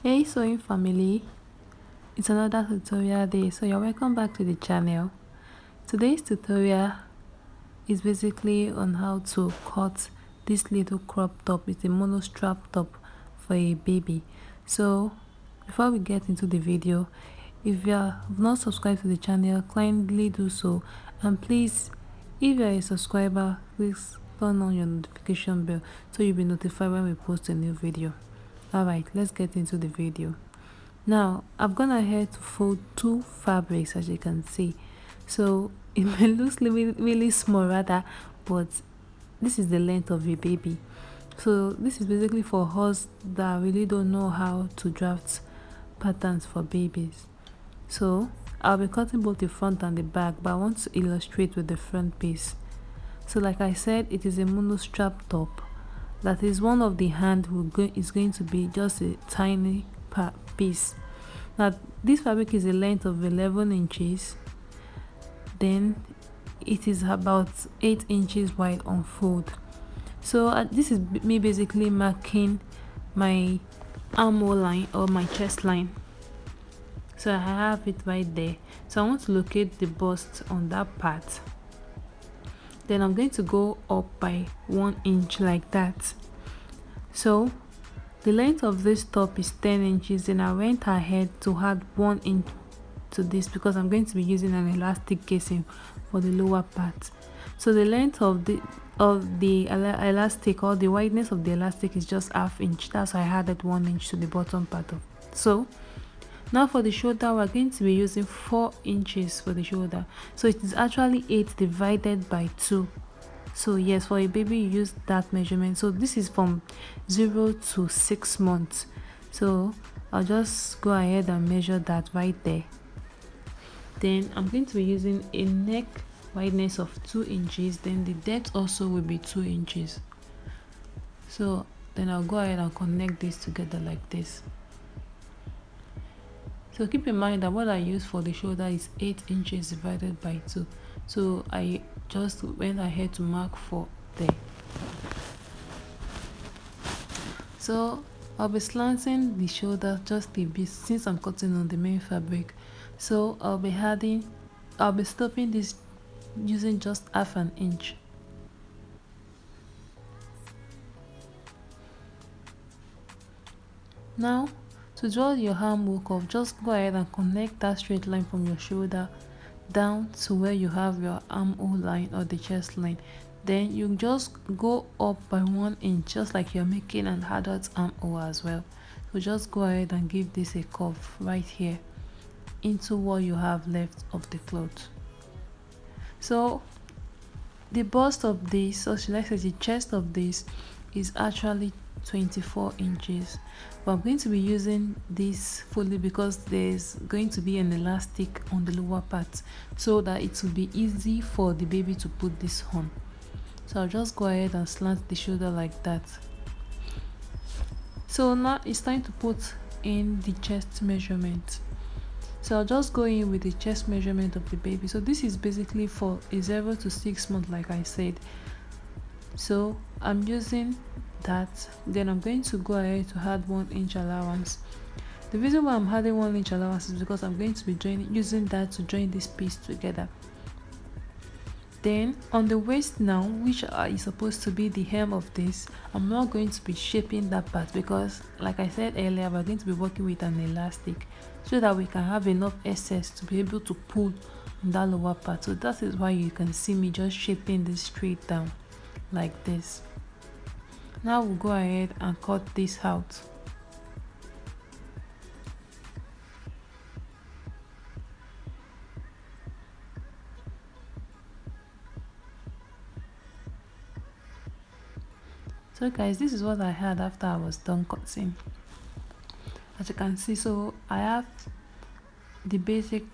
Hey sewing family, it's another tutorial day, so you're welcome back to the channel. Today's tutorial is basically on how to cut this little crop top. It's a mono strap top for a baby. So before we get into the video, if you have not subscribed to the channel, kindly do so, and please, if you're a subscriber, please turn on your notification bell so you'll be notified when we post a new video. Alright, let's get into the video. Now I've gone ahead to fold two fabrics, as you can see. So it may look really small rather, but this is the length of a baby. So this is basically for us that really don't know how to draft patterns for babies. So I'll be cutting both the front and the back, but I want to illustrate with the front piece. So like I said, it is a mono strap top. That is, one of the hand is going to be just a tiny piece. Now this fabric is a length of 11 inches, then it is about 8 inches wide on fold. So this is me basically marking my armhole line or my chest line. So I have it right there. So I want to locate the bust on that part. Then I'm going to go up by 1 inch like that. So the length of this top is 10 inches. Then I went ahead to add 1 inch to this because I'm going to be using an elastic casing for the lower part. So the length of the elastic, or the wideness of the elastic, is just ½ inch. That's why I added 1 inch to the bottom part of it. So now for the shoulder, we're going to be using 4 inches for the shoulder. So it is actually 8 divided by 2. So yes, for a baby you use that measurement. So this is from 0 to 6 months. So I'll just go ahead and measure that right there. Then I'm going to be using a neck wideness of 2 inches. Then the depth also will be 2 inches. So then I'll go ahead and connect this together like this. So keep in mind that what I use for the shoulder is 8 inches divided by 2. So I just went ahead to mark 4 there. So I'll be slanting the shoulder just a bit since I'm cutting on the main fabric. So I'll be stopping this using just ½ an inch. Now to draw your armhole curve, just go ahead and connect that straight line from your shoulder down to where you have your armhole line or the chest line. Then you just go up by 1 inch, just like you're making an adult armhole as well. So just go ahead and give this a curve right here into what you have left of the cloth. So the bust of this, or should I say the chest of this, is actually 24 inches, but I'm going to be using this fully because there's going to be an elastic on the lower part, so that it will be easy for the baby to put this on. So I'll just go ahead and slant the shoulder like that. So now it's time to put in the chest measurement. So I'll just go in with the chest measurement of the baby. So this is basically for a 0 to 6 months, like I said. So I'm using that. Then I'm going to go ahead to add 1 inch allowance. The reason why I'm adding 1 inch allowance is because I'm going to be using that to join this piece together. Then on the waist now, which is supposed to be the hem of this, I'm not going to be shaping that part because, like I said earlier, we're going to be working with an elastic so that we can have enough excess to be able to pull on that lower part. So that is why you can see me just shaping this straight down like this. Now we'll go ahead and cut this out. So guys, this is what I had after I was done cutting. As you can see, so I have the basic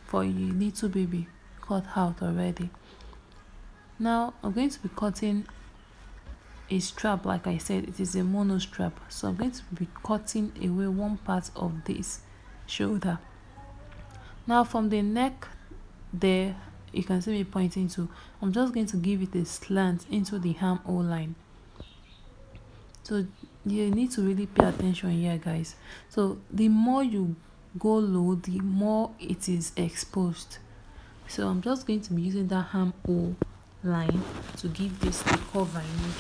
for a little baby cut out already. Now I'm going to be cutting a strap. Like I said, it is a mono strap, so I'm going to be cutting away one part of this shoulder. Now from the neck there, you can see me pointing to, I'm just going to give it a slant into the armhole line. So you need to really pay attention here, guys. So the more you go low, the more it is exposed. So I'm just going to be using that armhole line to give this the cover I need.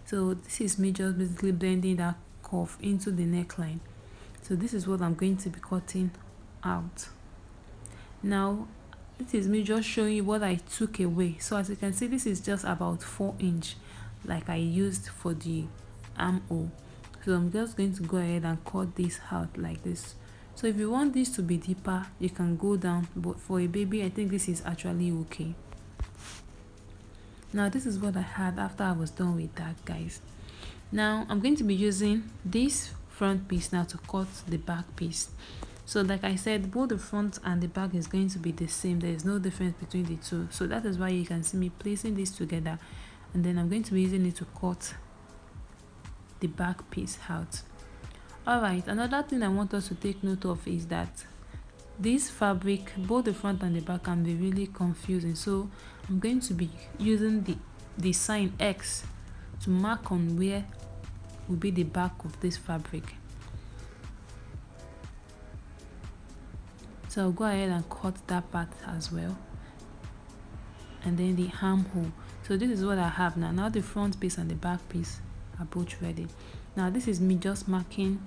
So this is me just basically blending that curve into the neckline. So this is what I'm going to be cutting out. Now this is me just showing you what I took away. So as you can see, this is just about 4 inch like I used for the armhole. So I'm just going to go ahead and cut this out like this. So if you want this to be deeper, you can go down, but for a baby I think this is actually okay. Now this is what I had after I was done with that, guys. Now I'm going to be using this front piece now to cut the back piece. So like I said, both the front and the back is going to be the same. There is no difference between the two. So that is why you can see me placing this together, and then I'm going to be using it to cut the back piece out. Alright, another thing I want us to take note of is that this fabric, both the front and the back, can be really confusing. So I'm going to be using the sign X to mark on where will be the back of this fabric. So I'll go ahead and cut that part as well, and then the armhole. So this is what I have now. Now the front piece and the back piece are both ready. Now this is me just marking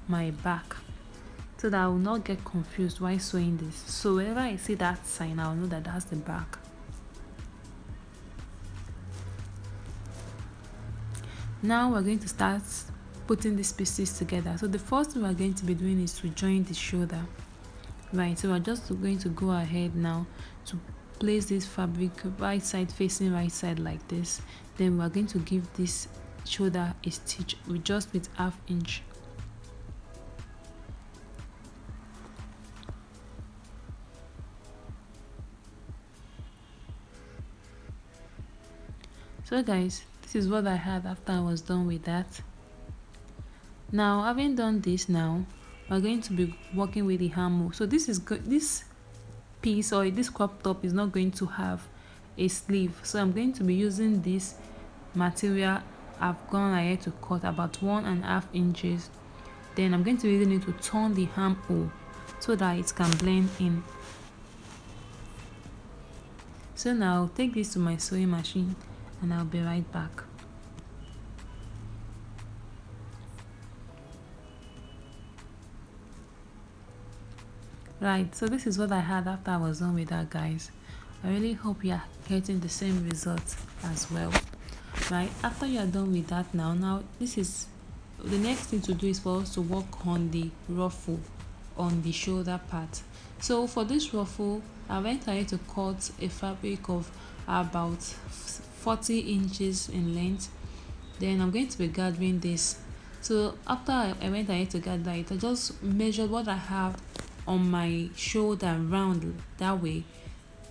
my back so that I will not get confused while sewing this. So whenever I see that sign, I'll know that that's the back. Now we're going to start putting these pieces together. So the first thing we're going to be doing is to join the shoulder. Right, so we're just going to go ahead now to place this fabric right side facing right side like this. Then we're going to give this shoulder a stitch with just with 1/2 inch. So guys, this is what I had after I was done with that. Now having done this, now we're going to be working with the armhole. So this piece or this crop top is not going to have a sleeve, so I'm going to be using this material I've gone ahead to cut about 1.5 inches. Then I'm going to be using it to turn the armhole so that it can blend in. So now I'll take this to my sewing machine and I'll be right back. Right, so this is what I had after I was done with that, guys. I really hope you are getting the same results as well. Right, after you are done with that, now this is the next thing to do is for us to work on the ruffle on the shoulder part. So for this ruffle, I went ahead to cut a fabric of about 40 inches in length. Then I'm going to be gathering this. So after I went ahead to gather it, I just measured what I have on my shoulder round that way.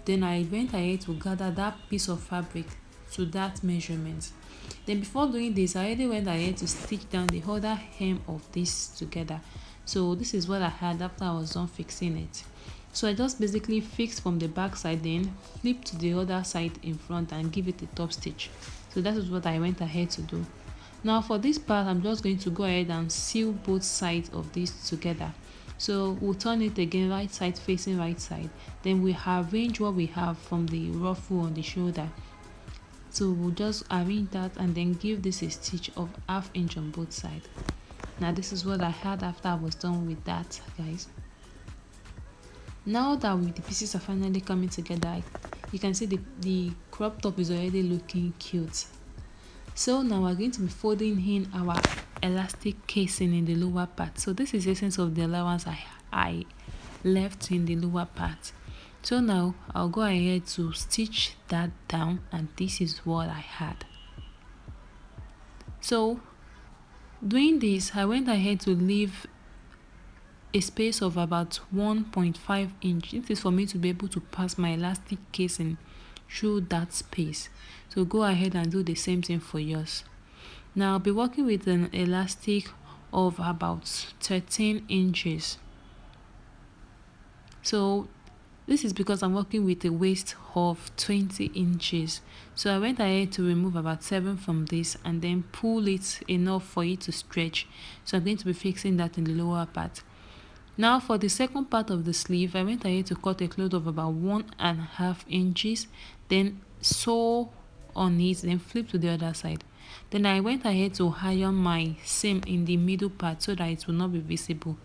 Then I went ahead to gather that piece of fabric to that measurement. Then before doing this, I already went ahead to stitch down the other hem of this together. So this is what I had after I was done fixing it. So I just basically fixed from the back side, then flip to the other side in front and give it a top stitch. So that is what I went ahead to do. Now for this part, I'm just going to go ahead and sew both sides of this together. So we'll turn it again, right side facing right side. Then we arrange what we have from the ruffle on the shoulder. So we'll just arrange that and then give this a stitch of 1/2 inch on both sides. Now this is what I had after I was done with that, guys. Now that the pieces are finally coming together, you can see the crop top is already looking cute. So now we're going to be folding in our elastic casing in the lower part. So this is the essence of the allowance I left in the lower part. So now I'll go ahead to stitch that down, and this is what I had. So doing this, I went ahead to leave a space of about 1.5 inch. This is for me to be able to pass my elastic casing through that space. So go ahead and do the same thing for yours. Now I'll be working with an elastic of about 13 inches. So This is because I'm working with a waist of 20 inches. So I went ahead to remove about 7 from this and then pull it enough for it to stretch. So I'm going to be fixing that in the lower part. Now for the second part of the sleeve, I went ahead to cut a cloth of about 1.5 inches, then sew on it, then flip to the other side. Then I went ahead to iron my seam in the middle part so that it will not be visible.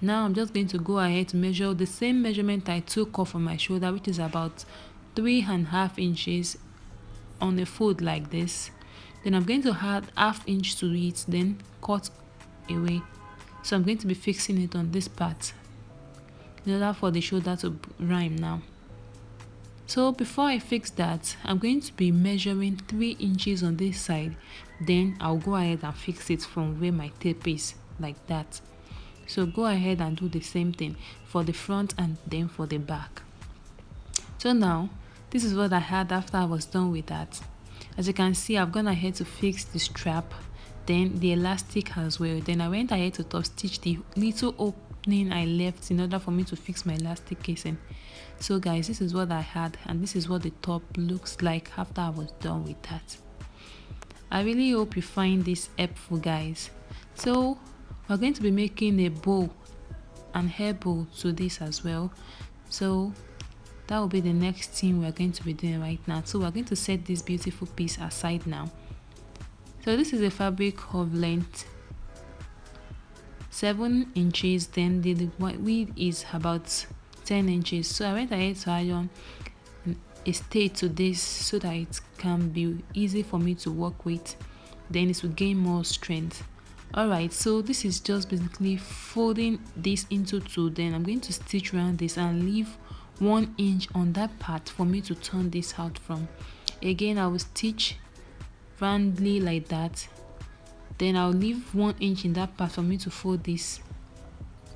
Now I'm just going to go ahead to measure the same measurement I took off from my shoulder, which is about 3.5 inches on a fold like this. Then I'm going to add 1/2 inch to it, then cut away. So I'm going to be fixing it on this part in order for the shoulder to rhyme now. So before I fix that, I'm going to be measuring 3 inches on this side. Then I'll go ahead and fix it from where my tape is, like that. So go ahead and do the same thing for the front and then for the back. So now, this is what I had after I was done with that. As you can see, I've gone ahead to fix the strap, then the elastic as well. Then I went ahead to top stitch the little opening I left in order for me to fix my elastic casing. So guys, this is what I had, and this is what the top looks like after I was done with that. I really hope you find this helpful, guys. So we're going to be making a bow and hair bow to this as well. So that will be the next thing we're going to be doing right now. So we're going to set this beautiful piece aside now. So this is a fabric of length 7 inches, then the width is about 10 inches. So I went ahead to iron a stay to this so that it can be easy for me to work with, then it will gain more strength. Alright, so this is just basically folding this into 2. Then I'm going to stitch around this and leave 1 inch on that part for me to turn this out from. Again, I will stitch roundly like that. Then I'll leave 1 inch in that part for me to fold this,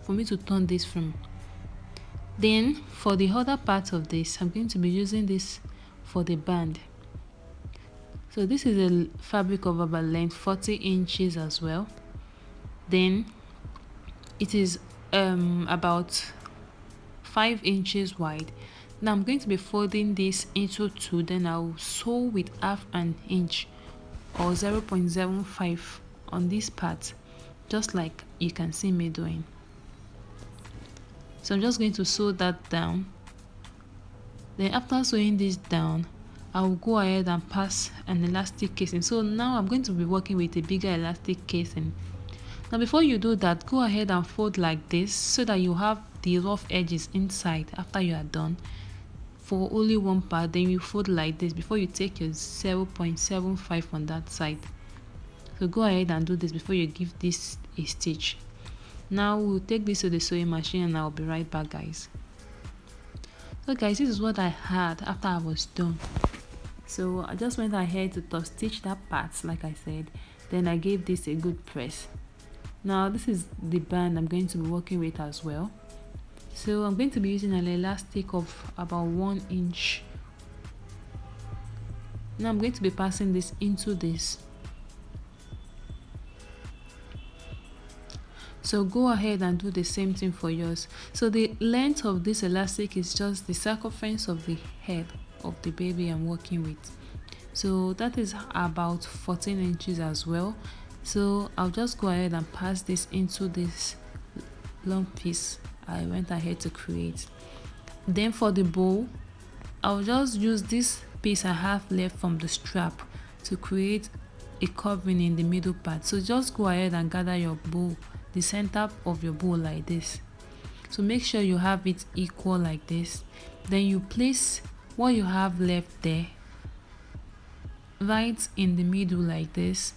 for me to turn this from. Then for the other part of this, I'm going to be using this for the band. So this is a fabric of about length 40 inches as well. Then it is about 5 inches wide. Now I'm going to be folding this into 2. Then I'll sew with 1/2 inch or 0.75 on this part, just like you can see me doing. So I'm just going to sew that down. Then after sewing this down, I will go ahead and pass an elastic casing. So now I'm going to be working with a bigger elastic casing. Now before you do that, go ahead and fold like this so that you have the rough edges inside after you are done. For only one part, then you fold like this before you take your 0.75 on that side. So go ahead and do this before you give this a stitch. Now we'll take this to the sewing machine and I'll be right back, guys. So guys, this is what I had after I was done. So I just went ahead to top stitch that part like I said, then I gave this a good press. Now this is the band I'm going to be working with as well. So I'm going to be using an elastic of about 1 inch. Now I'm going to be passing this into this. So go ahead and do the same thing for yours. So the length of this elastic is just the circumference of the head of the baby I'm working with. So that is about 14 inches as well. So I'll just go ahead and pass this into this long piece I went ahead to create. Then for the bow, I'll just use this piece I have left from the strap to create a covering in the middle part. So just go ahead and gather your bow, the center of your bow like this. So make sure you have it equal like this. Then you place what you have left there right in the middle like this.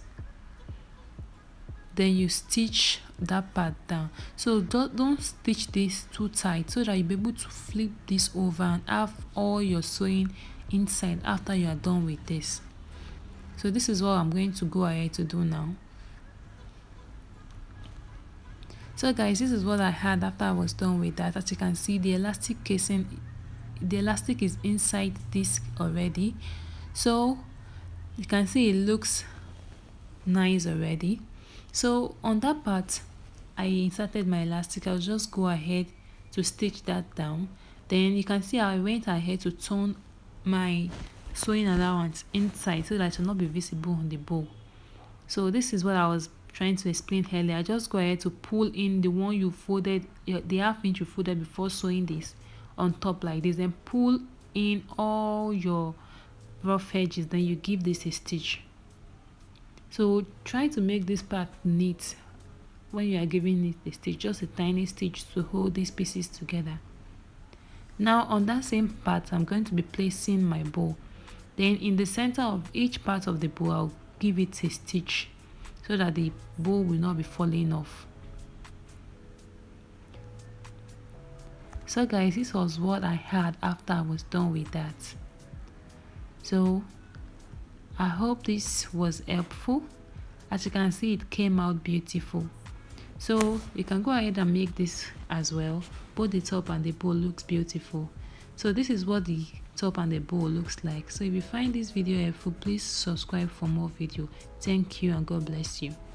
Then you stitch that part down. So don't stitch this too tight so that you'll be able to flip this over and have all your sewing inside after you are done with this. So this is what I'm going to go ahead to do now. So guys, this is what I had after I was done with that. As you can see, the elastic casing, the elastic is inside this already. So you can see it looks nice already. So on that part I inserted my elastic. I'll just go ahead to stitch that down. Then you can see I went ahead to turn my sewing allowance inside so that it will not be visible on the bow. So this is what I was trying to explain earlier. Just go ahead to pull in the one you folded, the half-inch you folded before sewing this on top like this, then pull in all your rough edges, then you give this a stitch. So try to make this part neat when you are giving it a stitch, just a tiny stitch to hold these pieces together. Now on that same part, I'm going to be placing my bow. Then in the center of each part of the bow, I'll give it a stitch so that the bow will not be falling off. So guys, this was what I had after I was done with that. So I hope this was helpful. As you can see, it came out beautiful. So you can go ahead and make this as well. Both the top and the bow looks beautiful. So this is what the top and the bow looks like. So if you find this video helpful, please subscribe for more video. Thank you and God bless you.